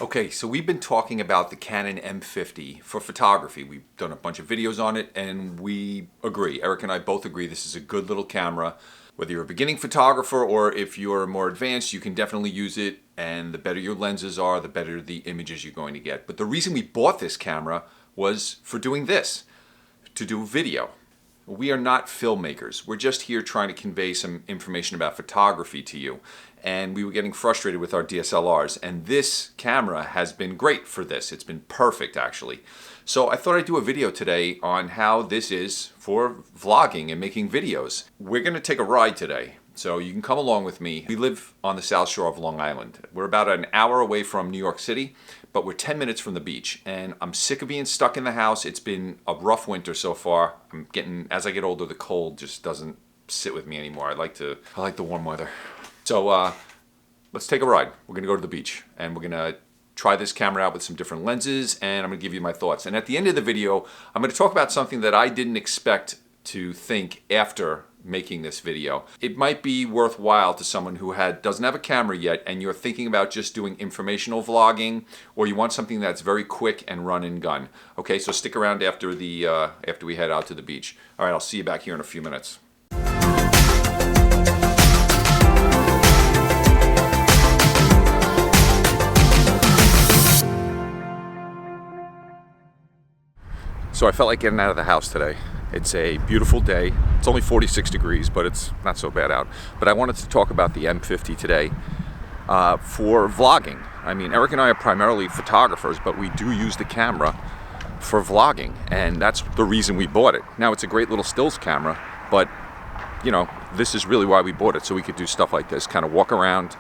Okay, so we've been talking about the Canon M50 for photography. We've done a bunch of videos on it and we agree. Eric and I both agree this is a good little camera. Whether you're a beginning photographer or if you're more advanced, you can definitely use it, and the better your lenses are, the better the images you're going to get. But the reason we bought this camera was for doing this, to do video. We are not filmmakers. We're just here trying to convey some information about photography to you. And we were getting frustrated with our DSLRs, and this camera has been great for this. It's been perfect, actually. So I thought I'd do a video today on how this is for vlogging and making videos. We're gonna take a ride today, so you can come along with me. We live on the South Shore of Long Island. We're about an hour away from New York City, but we're 10 minutes from the beach, and I'm sick of being stuck in the house. It's been a rough winter so far. As I get older, the cold just doesn't sit with me anymore. I like the warm weather. So let's take a ride. We're gonna go to the beach, and we're gonna try this camera out with some different lenses, and I'm gonna give you my thoughts. And at the end of the video, I'm gonna talk about something that I didn't expect to think after making this video. It might be worthwhile to someone who doesn't have a camera yet, and you're thinking about just doing informational vlogging, or you want something that's very quick and run and gun. Okay, so stick around after we head out to the beach. All right, I'll see you back here in a few minutes. So I felt like getting out of the house today. It's a beautiful day. It's only 46 degrees, but it's not so bad out. But I wanted to talk about the M50 today for vlogging. I mean, Eric and I are primarily photographers, but we do use the camera for vlogging, and that's the reason we bought it. Now, it's a great little stills camera, but you know, this is really why we bought it, so we could do stuff like this, kind of walk around,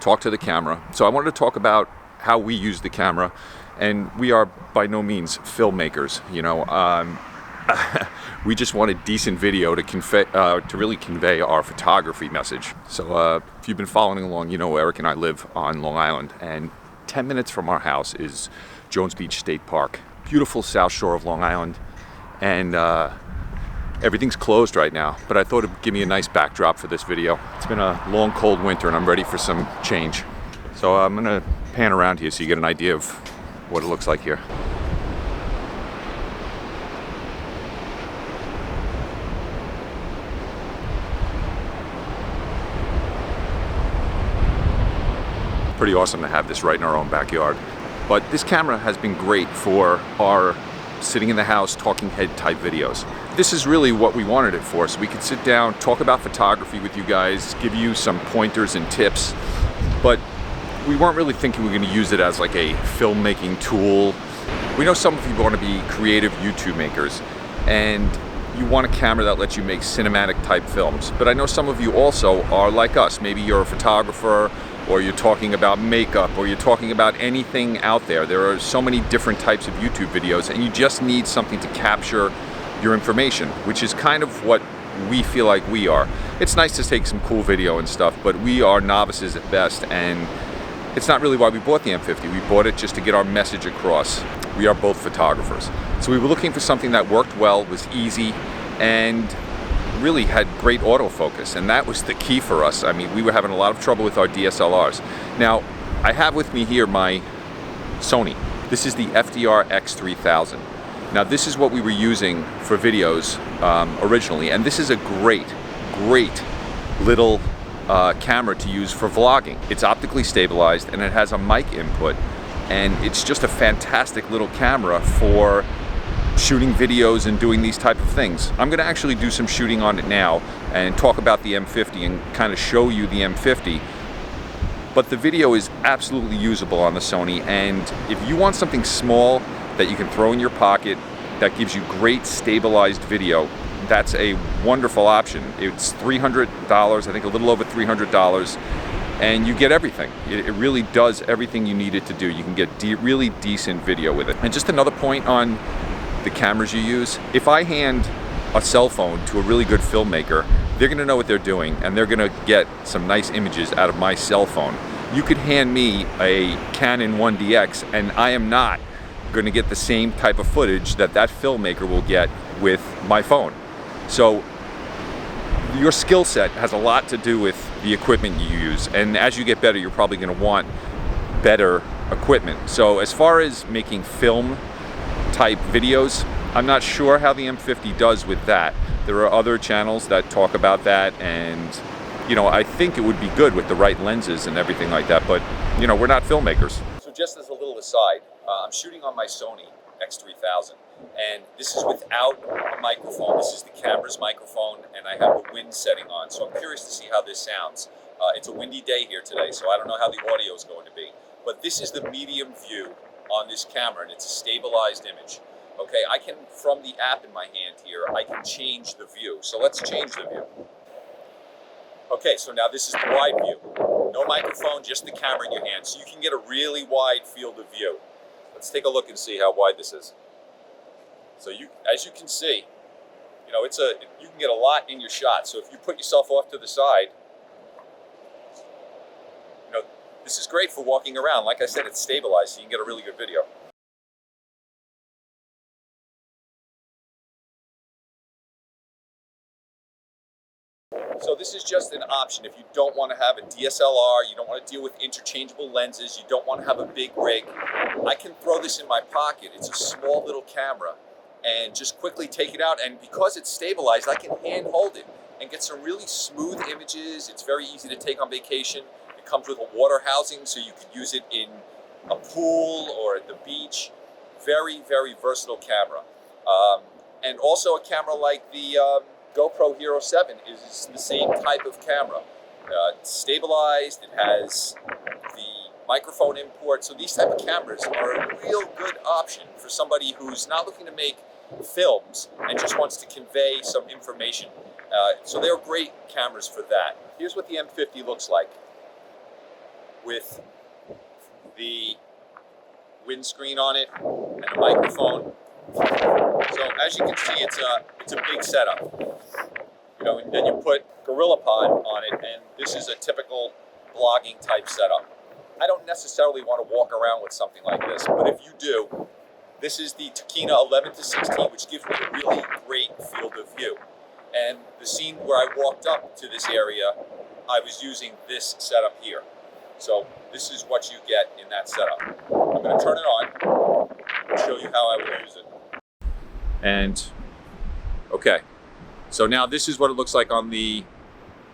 talk to the camera. So I wanted to talk about how we use the camera. And we are by no means filmmakers, you know. We just want a decent video to really convey our photography message. So if you've been following along, you know Eric and I live on Long Island, and 10 minutes from our house is Jones Beach State Park. Beautiful South Shore of Long Island, and everything's closed right now, but I thought it'd give me a nice backdrop for this video. It's been a long, cold winter, and I'm ready for some change. So I'm gonna pan around here so you get an idea of what it looks like here. Pretty awesome to have this right in our own backyard. But this camera has been great for our sitting in the house talking head type videos. This is really what we wanted it for, so we could sit down, talk about photography with you guys, give you some pointers and tips, but we weren't really thinking we were going to use it as like a filmmaking tool. We know some of you want to be creative YouTube makers, and you want a camera that lets you make cinematic type films. But I know some of you also are like us. Maybe you're a photographer, or you're talking about makeup, or you're talking about anything out there. There are so many different types of YouTube videos, and you just need something to capture your information, which is kind of what we feel like we are. It's nice to take some cool video and stuff, but we are novices at best, and it's not really why we bought the M50. We bought it just to get our message across. We are both photographers. So we were looking for something that worked well, was easy, and really had great autofocus. And that was the key for us. I mean, we were having a lot of trouble with our DSLRs. Now, I have with me here my Sony. This is the FDR X3000. Now, this is what we were using for videos originally. And this is a great, great little camera to use for vlogging. It's optically stabilized, and it has a mic input, and it's just a fantastic little camera for shooting videos and doing these type of things. I'm going to actually do some shooting on it now and talk about the M50 and kind of show you the M50, but the video is absolutely usable on the Sony. And if you want something small that you can throw in your pocket that gives you great stabilized video, that's a wonderful option. It's $300, I think a little over $300, and you get everything. It really does everything you need it to do. You can get really decent video with it. And just another point on the cameras you use, if I hand a cell phone to a really good filmmaker, they're gonna know what they're doing, and they're gonna get some nice images out of my cell phone. You could hand me a Canon 1DX, and I am not gonna get the same type of footage that filmmaker will get with my phone. So your skill set has a lot to do with the equipment you use, and as you get better, you're probably going to want better equipment. So as far as making film type videos, I'm not sure how the M50 does with that. There are other channels that talk about that, and you know, I think it would be good with the right lenses and everything like that, but you know, we're not filmmakers. So just as a little aside, I'm shooting on my Sony X3000, and this is without a microphone. This is the camera's microphone, and I have the wind setting on, so I'm curious to see how this sounds. It's a windy day here today, so I don't know how the audio is going to be, but this is the medium view on this camera, and it's a stabilized image. Okay, I can, from the app in my hand here, I can change the view. So let's change the view. Okay, so now this is the wide view. No microphone, just the camera in your hand. So you can get a really wide field of view. Let's take a look and see how wide this is. So as you can see, you know, you can get a lot in your shot. So if you put yourself off to the side, you know, this is great for walking around. Like I said, it's stabilized, so you can get a really good video. So this is just an option if you don't want to have a DSLR, you don't want to deal with interchangeable lenses, you don't want to have a big rig. I can throw this in my pocket. It's a small little camera, and just quickly take it out, and because it's stabilized, I can hand hold it and get some really smooth images. It's very easy to take on vacation. It comes with a water housing, so you can use it in a pool or at the beach. Very, very versatile camera. And also a camera like the GoPro Hero 7 is the same type of camera. It's stabilized, it has the microphone import, so these type of cameras are a real good option for somebody who's not looking to make films and just wants to convey some information. So they're great cameras for that. Here's what the M50 looks like with the windscreen on it and a microphone. So as you can see, it's a big setup. You know, and then you put GorillaPod on it, and this is a typical blogging type setup. I don't necessarily want to walk around with something like this, but if you do, this is the Takina 11-16, which gives me a really great field of view. And the scene where I walked up to this area, I was using this setup here. So this is what you get in that setup. I'm going to turn it on and show you how I would use it. And okay, so now this is what it looks like on the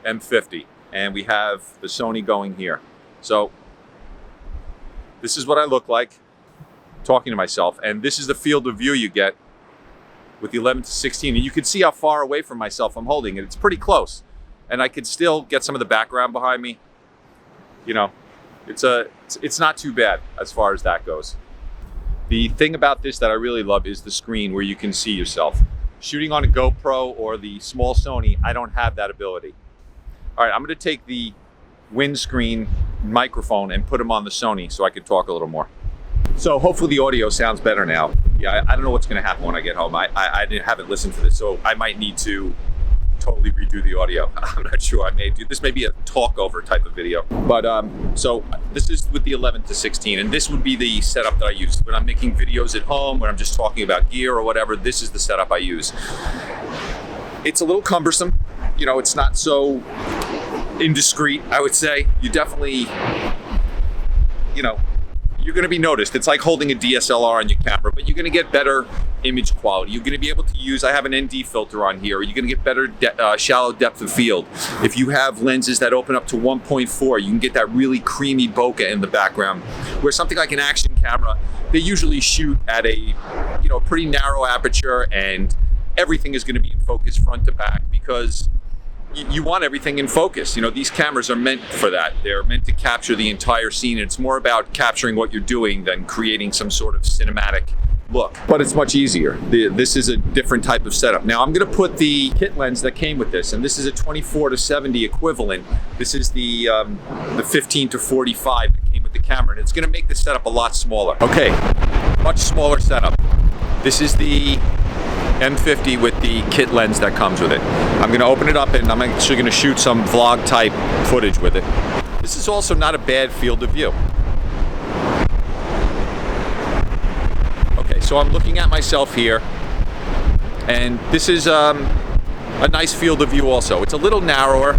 M50, and we have the Sony going here. So this is what I look like talking to myself, and this is the field of view you get with the 11-16, and you can see how far away from myself I'm holding it. It's pretty close, and I could still get some of the background behind me. You know, it's not too bad as far as that goes. The thing about this that I really love is the screen where you can see yourself. Shooting on a GoPro or the small Sony, I don't have that ability. All right, I'm gonna take the windscreen microphone and put them on the Sony so I can talk a little more. So hopefully the audio sounds better now. Yeah, I don't know what's gonna happen when I get home. I haven't listened to this, so I might need to totally redo the audio. I'm not sure. This may be a talk over type of video. But so this is with the 11-16, and this would be the setup that I use when I'm making videos at home, when I'm just talking about gear or whatever. This is the setup I use. It's a little cumbersome. You know, it's not so indiscreet, I would say. You definitely, you know, you're going to be noticed. It's like holding a DSLR on your camera, but you're going to get better image quality. You're going to be able to use, I have an ND filter on here. You're going to get better shallow depth of field. If you have lenses that open up to 1.4, you can get that really creamy bokeh in the background. Where something like an action camera, they usually shoot at a, you know, pretty narrow aperture, and everything is going to be in focus front to back because you want everything in focus. You know, these cameras are meant for that. They're meant to capture the entire scene. It's more about capturing what you're doing than creating some sort of cinematic look. But it's much easier. This is a different type of setup. Now I'm going to put the kit lens that came with this, and this is a 24-70 equivalent. This is the 15-45 that came with the camera, and it's going to make the setup a lot smaller. Okay, much smaller setup. This is the M50 with the kit lens that comes with it. I'm going to open it up, and I'm actually going to shoot some vlog type footage with it. This is also not a bad field of view. Okay, so I'm looking at myself here, and this is a nice field of view also. It's a little narrower.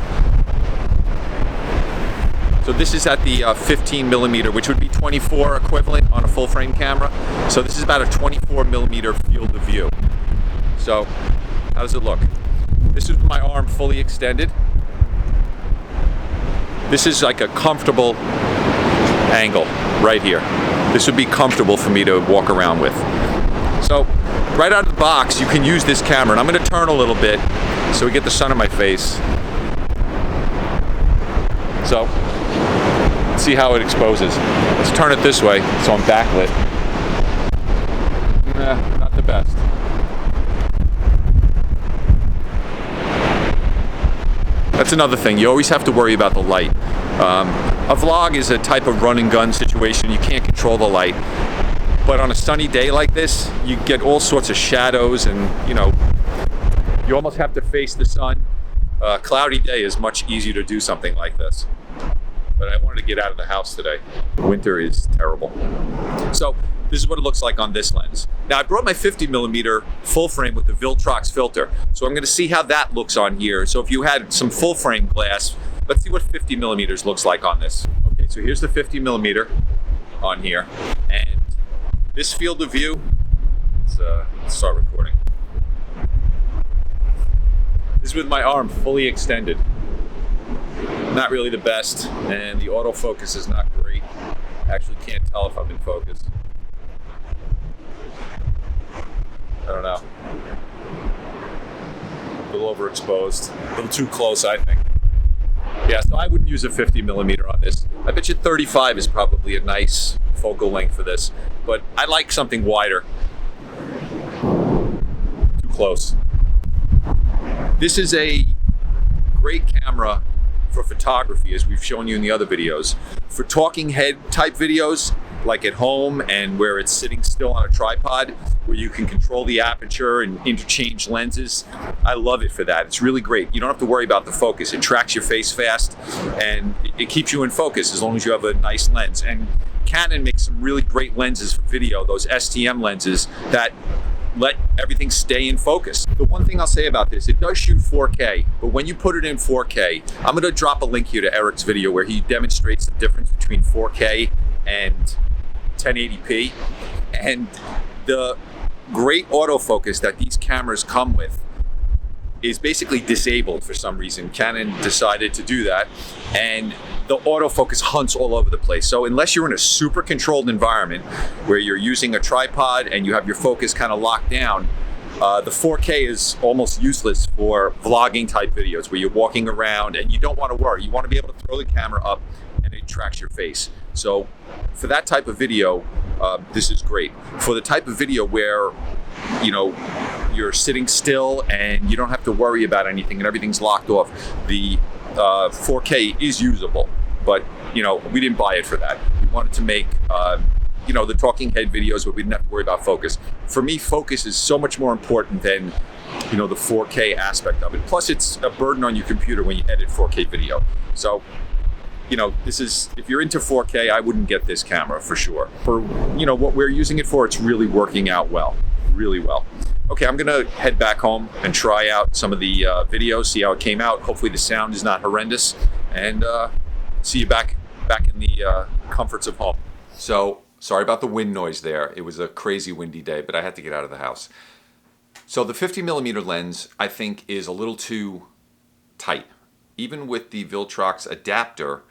So this is at the 15 millimeter, which would be 24 equivalent on a full frame camera. So this is about a 24 millimeter field of view. So how does it look? This is my arm fully extended. This is like a comfortable angle right here. This would be comfortable for me to walk around with. So right out of the box, you can use this camera. And I'm going to turn a little bit so we get the sun on my face. So let's see how it exposes. Let's turn it this way so I'm backlit. Not the best. That's another thing. You always have to worry about the light. A vlog is a type of run and gun situation. You can't control the light. But on a sunny day like this, you get all sorts of shadows and, you almost have to face the sun. Cloudy day is much easier to do something like this. But I wanted to get out of the house today. Winter is terrible. So this is what it looks like on this lens. Now I brought my 50 millimeter full frame with the Viltrox filter. So I'm gonna see how that looks on here. So if you had some full frame glass, let's see what 50 millimeters looks like on this. Okay, so here's the 50 millimeter on here. And this field of view, let's start recording. This is with my arm fully extended. Not really the best, and the autofocus is not great. Actually can't tell if I'm in focus. I don't know. A little overexposed, a little too close, I think. Yeah, so I wouldn't use a 50 millimeter on this. I bet you 35 is probably a nice focal length for this, but I like something wider. Too close. This is a great camera for photography, as we've shown you in the other videos. For talking head type videos, like at home and where it's sitting still on a tripod, where you can control the aperture and interchange lenses, I love it for that. It's really great. You don't have to worry about the focus. It tracks your face fast and it keeps you in focus as long as you have a nice lens. And Canon makes some really great lenses for video, those STM lenses that let everything stay in focus. The one thing I'll say about this, it does shoot 4K, but when you put it in 4K, I'm gonna drop a link here to Eric's video where he demonstrates the difference between 4K and 1080p. And the great autofocus that these cameras come with is basically disabled for some reason. Canon decided to do that, and the autofocus hunts all over the place. So unless you're in a super controlled environment where you're using a tripod and you have your focus kind of locked down, the 4K is almost useless for vlogging type videos where you're walking around and you don't want to worry. You want to be able to throw the camera up and it tracks your face. So for that type of video, this is great. For the type of video where you're sitting still and you don't have to worry about anything and everything's locked off, the 4K is usable, but we didn't buy it for that. We wanted to make the talking head videos where we didn't have to worry about focus. For me, focus is so much more important than the 4K aspect of it. Plus, it's a burden on your computer when you edit 4K video. So this is, if you're into 4K, I wouldn't get this camera for sure. For what we're using it for, it's really working out well, really well. Okay, I'm gonna head back home and try out some of the videos, see how it came out. Hopefully the sound is not horrendous, and see you back in the comforts of home. So, sorry about the wind noise there. It was a crazy windy day, but I had to get out of the house. So the 50 millimeter lens, I think, is a little too tight. Even with the Viltrox adapter,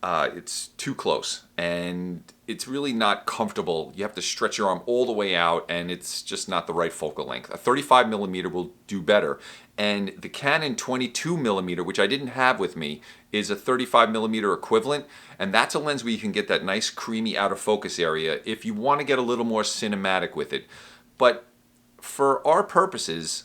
it's too close and it's really not comfortable. You have to stretch your arm all the way out and it's just not the right focal length. A 35 millimeter will do better. And the Canon 22 millimeter, which I didn't have with me, is a 35 millimeter equivalent. And that's a lens where you can get that nice creamy out of focus area if you want to get a little more cinematic with it. But for our purposes,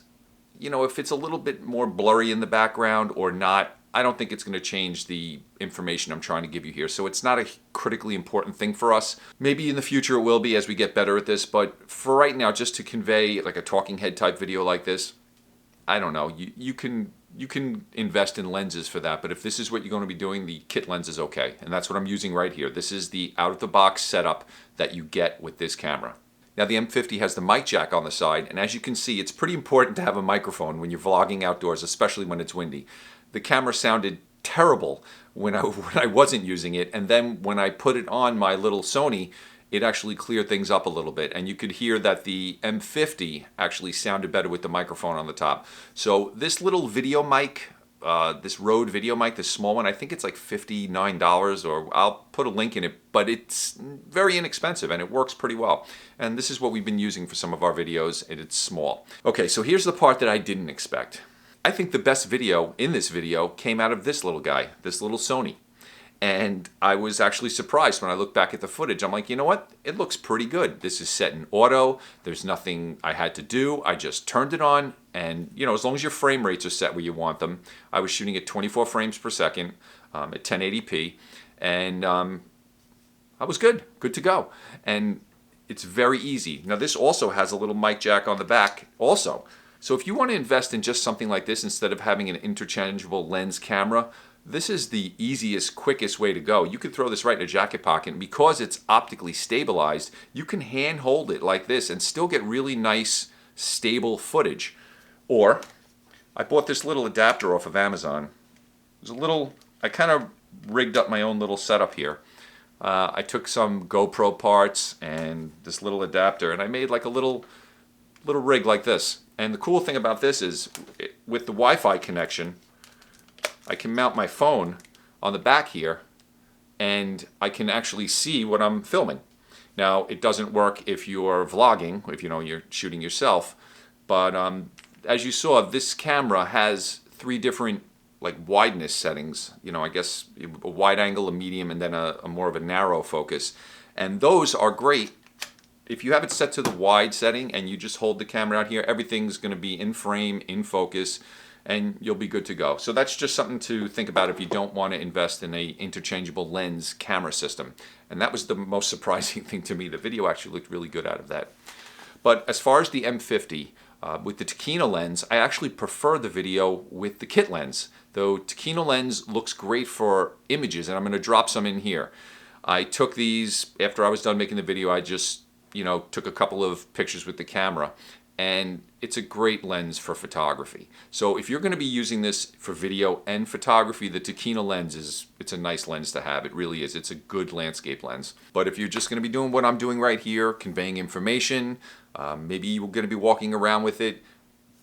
if it's a little bit more blurry in the background or not, I don't think it's going to change the information I'm trying to give you here. So it's not a critically important thing for us. Maybe in the future it will be as we get better at this, but for right now, just to convey like a talking head type video like this, I don't know. You can invest in lenses for that, but if this is what you're going to be doing, the kit lens is okay. And that's what I'm using right here. This is the out-of-the-box setup that you get with this camera. Now the M50 has the mic jack on the side, and as you can see, it's pretty important to have a microphone when you're vlogging outdoors, especially when it's windy. The camera sounded terrible when I wasn't using it, and then when I put it on my little Sony, it actually cleared things up a little bit, and you could hear that the M50 actually sounded better with the microphone on the top. So this little video mic, this Rode video mic, this small one, I think it's like $59, or I'll put a link in it, but it's very inexpensive and it works pretty well. And this is what we've been using for some of our videos, and it's small. Okay, so here's the part that I didn't expect. I think the best video in this video came out of this little guy, this little Sony. And I was actually surprised when I looked back at the footage. I'm like, you know what? It looks pretty good. This is set in auto. There's nothing I had to do. I just turned it on, and you know, as long as your frame rates are set where you want them. I was shooting at 24 frames per second at 1080p, and I was good to go. And it's very easy. Now this also has a little mic jack on the back also. So if you want to invest in just something like this instead of having an interchangeable lens camera, this is the easiest, quickest way to go. You could throw this right in a jacket pocket, and because it's optically stabilized, you can hand hold it like this and still get really nice, stable footage. Or, I bought this little adapter off of Amazon. There's a little, I kind of rigged up my own little setup here. I took some GoPro parts and this little adapter, and I made like a little rig like this. And the cool thing about this is, with the Wi-Fi connection, I can mount my phone on the back here, and I can actually see what I'm filming. Now, it doesn't work if you're vlogging, if you're shooting yourself, but as you saw, this camera has 3 different like wideness settings. I guess a wide angle, a medium, and then a more of a narrow focus. And those are great. If you have it set to the wide setting and you just hold the camera out here, everything's going to be in frame, in focus, and you'll be good to go. So that's just something to think about if you don't want to invest in a interchangeable lens camera system. And that was the most surprising thing to me. The video actually looked really good out of that. But as far as the M50, with the Takino lens, I actually prefer the video with the kit lens. Though Takino lens looks great for images, and I'm going to drop some in here. I took these, after I was done making the video, I just took a couple of pictures with the camera. And it's a great lens for photography. So if you're going to be using this for video and photography, the Takino lens it's a nice lens to have. It really is. It's a good landscape lens. But if you're just going to be doing what I'm doing right here, conveying information, maybe you're going to be walking around with it,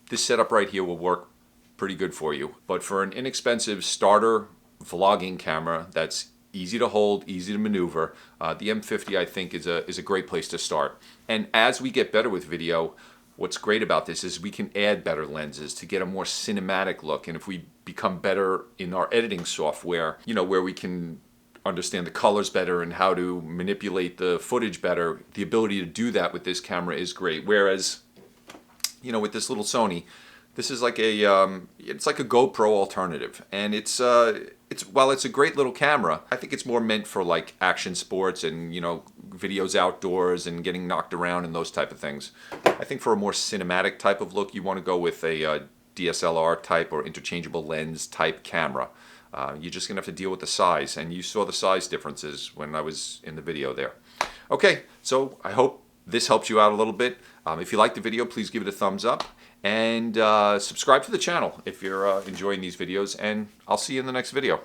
this setup right here will work pretty good for you. But for an inexpensive starter vlogging camera that's easy to hold, easy to maneuver, the M50 I think is a great place to start. And as we get better with video, what's great about this is we can add better lenses to get a more cinematic look. And if we become better in our editing software, where we can understand the colors better and how to manipulate the footage better, the ability to do that with this camera is great. Whereas, with this little Sony, this is like it's like a GoPro alternative. And while it's a great little camera, I think it's more meant for like action sports and, videos outdoors and getting knocked around and those type of things. I think for a more cinematic type of look, you want to go with a DSLR type or interchangeable lens type camera. You're just going to have to deal with the size, and you saw the size differences when I was in the video there. Okay, so I hope this helps you out a little bit. If you liked the video, please give it a thumbs up, and subscribe to the channel if you're enjoying these videos, and I'll see you in the next video.